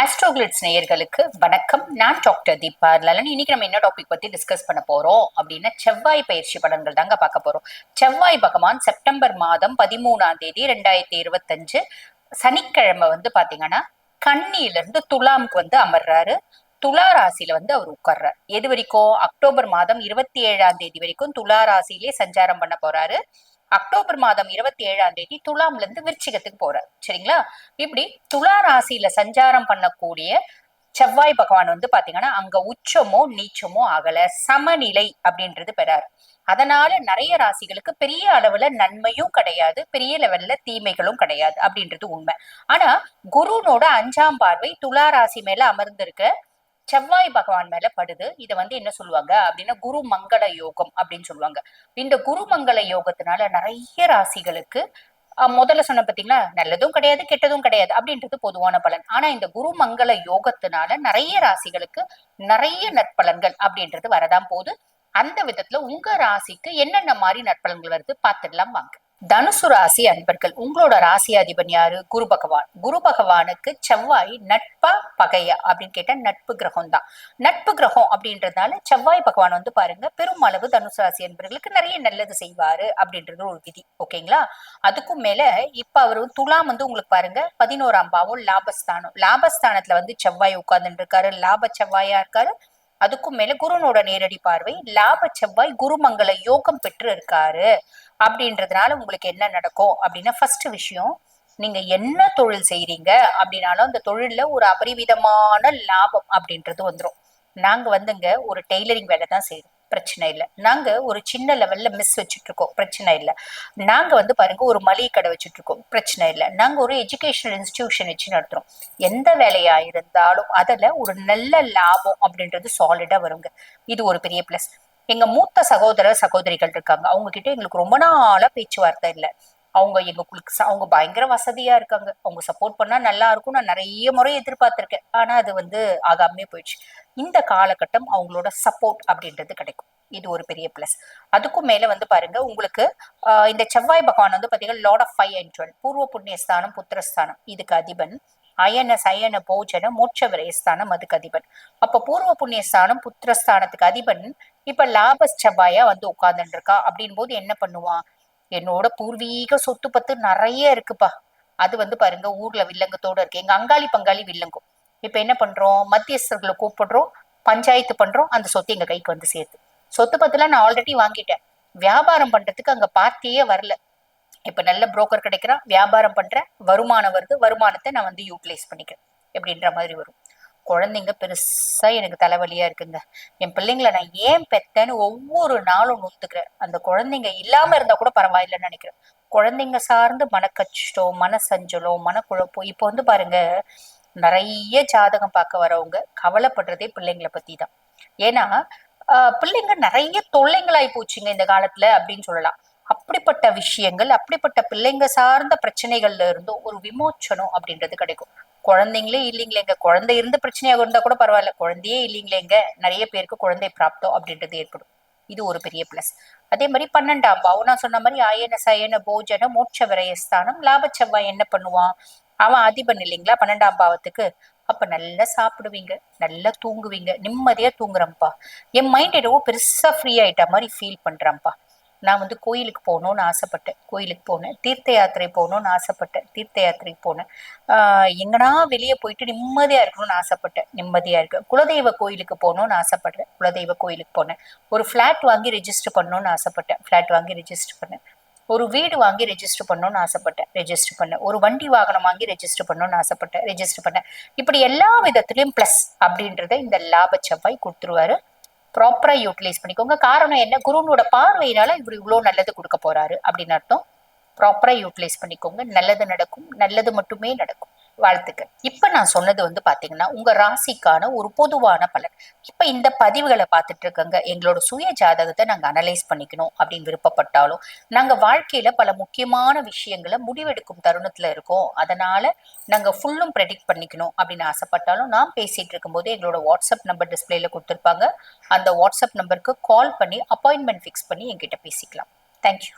ஆஸ்ட்ரோகிளிட்ஸ் நேயர்களுக்கு வணக்கம். நான் டாக்டர் தீபா லலன். இன்னைக்கு நம்ம என்ன டாபிக் பத்தி டிஸ்கஸ் பண்ண போறோம் அப்படின்னா செவ்வாய் பயிற்சி பலன்கள் தாங்க பார்க்க போறோம். செவ்வாய் பகவான் செப்டம்பர் மாதம் 13ஆம் தேதி 2025 சனிக்கிழமை பாத்தீங்கன்னா கன்னியில இருந்து துலாமுக்கு அமர்றாரு. துலா ராசியில அவர் உட்கார்றாரு. எது வரைக்கும்? அக்டோபர் மாதம் 27ஆம் தேதி வரைக்கும் துலா ராசியிலே சஞ்சாரம் பண்ண போறாரு. அக்டோபர் மாதம் 27ஆம் தேதி துலாம்ல இருந்து விருச்சிகத்துக்கு போறாரு. சரிங்களா? இப்படி துலா ராசியில சஞ்சாரம் பண்ணக்கூடிய செவ்வாய் பகவான் பாத்தீங்கன்னா அங்க உச்சமோ நீச்சமோ ஆகல, சமநிலை அப்படின்றது பெறாரு. அதனால நிறைய ராசிகளுக்கு பெரிய அளவுல நன்மையும் கிடையாது, பெரிய லெவல்ல தீமைகளும் கிடையாது அப்படின்றது உண்மை. ஆனா குருனோட 5ஆம் பார்வை துலா ராசி மேல அமர்ந்திருக்க செவ்வாய் பகவான் மேல படுது. இத என்ன சொல்லுவாங்க அப்படின்னா குரு மங்கள யோகம் அப்படின்னு சொல்லுவாங்க. இந்த குரு மங்கள யோகத்தினால நிறைய ராசிகளுக்கு முதல்ல சொன்ன பாத்தீங்களா, நல்லதும் கிடையாது கெட்டதும் கிடையாது அப்படின்றது பொதுவான பலன். ஆனா இந்த குரு மங்கள யோகத்தினால நிறைய ராசிகளுக்கு நிறைய நற்பலன்கள் அப்படின்றது வரதான் போகுது. அந்த விதத்துல உங்க ராசிக்கு என்னென்ன மாதிரி நற்பலன்கள் வருது பார்த்துடலாம் வாங்க. தனுசு ராசி அன்பர்கள், உங்களோட ராசி அதிபன் யாரு? குரு பகவான். குரு பகவானுக்கு செவ்வாய் நட்பா பகையா அப்படின்னு கேட்டா நட்பு கிரகம் தான். நட்பு கிரகம் அப்படின்றதுனால செவ்வாய் பகவான் பாருங்க பெருமளவு தனுசு ராசி அன்பர்களுக்கு நிறைய நல்லது செய்வாரு அப்படின்றது ஒரு விதி. ஓகேங்களா? அதுக்கும் மேல இப்ப அவரு துலாம் உங்களுக்கு பாருங்க 11ஆம் பாவம் லாபஸ்தானம். லாபஸ்தானத்துல செவ்வாய் உட்கார்ந்துட்டு இருக்காரு, லாப செவ்வாயா இருக்காரு. அதுக்கும் மேல குருனோட நேரடி பார்வை லாப செவ்வாய் குருமங்கள யோகம் பெற்று இருக்காரு. அப்படின்றதுனால உங்களுக்கு என்ன நடக்கும் அப்படின்னா, ஃபர்ஸ்ட் விஷயம், நீங்க என்ன தொழில் செய்யறீங்க அப்படின்னாலும் அந்த தொழில்ல ஒரு அபரிவிதமான லாபம் அப்படின்றது வந்துடும். நாங்க ஒரு டெய்லரிங் வேலை தான் செய்யறோம், பிரச்சனை இல்லை. நாங்க ஒரு சின்ன லெவல்ல மிஸ் வச்சுட்டு இருக்கோம், பிரச்சனை இல்லை. நாங்க பாருங்க ஒரு மளிகை கடை வச்சுட்டு இருக்கோம், பிரச்சனை இல்லை. நாங்க ஒரு எஜுகேஷனல் இன்ஸ்டிடியூஷன் வச்சு நடத்துறோம். எந்த வேலையா இருந்தாலும் அதுல ஒரு நல்ல லாபம் அப்படின்றது சாலிடா வருங்க. இது ஒரு பெரிய பிளஸ். எங்க மூத்த சகோதர சகோதரிகள் இருக்காங்க, அவங்க கிட்ட எங்களுக்கு ரொம்ப நாளா பேச்சுவார்த்தை இல்லை. அவங்க பயங்கர வசதியா இருக்காங்க, அவங்க சப்போர்ட் பண்ணா நல்லா இருக்கும். நான் நிறைய முறை எதிர்பார்த்திருக்கேன், ஆனா அது ஆகாமே போயிடுச்சு. இந்த காலகட்டம் அவங்களோட சப்போர்ட் அப்படின்றது கிடைக்கும். இது ஒரு பெரிய பிளஸ். அதுக்கும் மேல பாருங்க உங்களுக்கு இந்த செவ்வாய் பகவான் பாத்தீங்கன்னா லார்ட் ஆஃப் 5 and 12, பூர்வ புண்ணியஸ்தானம் புத்திரஸ்தானம், இதுக்கு அதிபன். அயன சயன போஜன மோட்ச விரயஸ்தானம் அதுக்கு அதிபன். அப்ப பூர்வ புண்ணியஸ்தானம் புத்திரஸ்தானத்துக்கு அதிபன் இப்ப லாப செவ்வாயா உட்கார்ந்துட்டு இருக்கா. அப்படின் போது என்ன பண்ணுவான்? என்னோட பூர்வீக சொத்து பத்து நிறைய இருக்குப்பா. அது பாருங்க ஊர்ல வில்லங்கத்தோட இருக்கு. எங்க அங்காளி பங்காளி வில்லங்கம். இப்ப என்ன பண்றோம்? மத்தியஸ்தர்களை கூப்பிடுறோம், பஞ்சாயத்து பண்றோம், அந்த சொத்து எங்க கைக்கு சேர்த்து. சொத்து பத்துலாம் நான் ஆல்ரெடி வாங்கிட்டேன். வியாபாரம் பண்றதுக்கு அங்க பார்ட்டியே வரல. இப்ப நல்ல புரோக்கர் கிடைக்கிறான், வியாபாரம் பண்றேன், வருமானம் வருது, வருமானத்தை நான் யூட்டிலைஸ் பண்ணிக்கிறேன் எப்படின்ற மாதிரி வரும். குழந்தைங்க பெருசா எனக்கு தலைவலியா இருக்குங்க. என் பிள்ளைங்களை நான் ஏன் பெத்தேன்னு ஒவ்வொரு நாளும் நொத்துக்கிறேன். அந்த குழந்தைங்க இல்லாம இருந்தா கூட பரவாயில்லைன்னு நினைக்கிறேன். குழந்தைங்க சார்ந்து மனக்கஷ்டம், மனசஞ்சலம், மனக்குழப்பம். இப்போ பாருங்க, நிறைய ஜாதகம் பார்க்க வரவங்க கவலைப்படுறதே பிள்ளைங்களை பத்தி தான். ஏன்னா பிள்ளைங்க நிறைய தொல்லைங்களாய் போச்சுங்க இந்த காலத்துல அப்படின்னு சொல்லலாம். அப்படிப்பட்ட விஷயங்கள், அப்படிப்பட்ட பிள்ளைங்க சார்ந்த பிரச்சனைகள்ல இருந்தும் ஒரு விமோச்சனம் அப்படின்றது கிடைக்கும். குழந்தைங்களே இல்லைங்களேங்க, குழந்தை இருந்து பிரச்சனையாக இருந்தா கூட பரவாயில்ல, குழந்தையே இல்லைங்களேங்க, நிறைய பேருக்கு குழந்தை பிராப்தம் அப்படின்றது ஏற்படும். இது ஒரு பெரிய பிளஸ். அதே மாதிரி 12ஆம் பாவம் நான் சொன்ன மாதிரி அயன சயன போஜன மோட்ச விரயஸ்தானம். லாப செவ்வாய் என்ன பண்ணுவான்? அவன் அதிபன் இல்லைங்களா 12ஆம் பாவத்துக்கு. அப்ப நல்லா சாப்பிடுவீங்க, நல்லா தூங்குவீங்க, நிம்மதியா தூங்குறேன்ப்பா, என் மைண்ட் என்னவோ பெருசா ஃப்ரீ ஆயிட்ட மாதிரி ஃபீல் பண்றேன்ப்பா. நான் கோயிலுக்கு போகணும்னு ஆசைப்பட்டேன், கோயிலுக்கு போனேன். தீர்த்த யாத்திரை போகணும்னு ஆசைப்பட்டேன், தீர்த்த யாத்திரைக்கு போனேன். எங்கன்னா வெளியே போயிட்டு நிம்மதியா இருக்கணும்னு ஆசைப்பட்டேன், நிம்மதியா இருக்கு. குலதெய்வ கோயிலுக்கு போகணும்னு ஆசைப்படுறேன், குலதெய்வ கோயிலுக்கு போனேன். ஒரு பிளாட் வாங்கி ரெஜிஸ்டர் பண்ணணும்னு ஆசைப்பட்டேன், பிளாட் வாங்கி ரெஜிஸ்டர் பண்ணேன். ஒரு வீடு வாங்கி ரெஜிஸ்டர் பண்ணணும்னு ஆசைப்பட்டேன், ரெஜிஸ்டர் பண்ணேன். ஒரு வண்டி வாகனம் வாங்கி ரெஜிஸ்டர் பண்ணணும்னு ஆசைப்பட்டேன், ரெஜிஸ்டர் பண்ணேன். இப்படி எல்லா விதத்திலயும் பிளஸ் அப்படின்றத இந்த லாப செவ்வாய் கொடுத்துருவாரு. ப்ராப்பரா யூட்டிலைஸ் பண்ணிக்கோங்க. காரணம் என்ன? குருனோட பார்வையினால இவர் இவ்வளவு நல்லது கொடுக்க போறாரு அப்படின்னு அர்த்தம். ப்ராப்பரா யூட்டிலைஸ் பண்ணிக்கோங்க, நல்லது நடக்கும், நல்லது மட்டுமே நடக்கும். வாழ்த்துக்கள். இப்ப நான் சொன்னது பாத்தீங்கன்னா உங்க ராசிக்கான ஒரு பொதுவான பலன். இப்ப இந்த பதிவுகளை பார்த்துட்டு இருக்கங்க, எங்களோட சுய ஜாதகத்தை நாங்க அனலைஸ் பண்ணிக்கணும் அப்படின்னு விருப்பப்பட்டாலும், நாங்க வாழ்க்கையில பல முக்கியமான விஷயங்களை முடிவெடுக்கும் தருணத்துல இருக்கோம். அதனால நாங்க ஃபுல்லும் ப்ரெடிக்ட் பண்ணிக்கணும் அப்படின்னு ஆசைப்பட்டாலும், நான் பேசிட்டு இருக்கும் போது எங்களோட வாட்ஸ்அப் நம்பர் டிஸ்பிளேல கொடுத்துருப்பாங்க. அந்த வாட்ஸ்அப் நம்பருக்கு கால் பண்ணி அப்பாயின்மெண்ட் ஃபிக்ஸ் பண்ணி என்கிட்ட பேசிக்கலாம். தேங்க்யூ.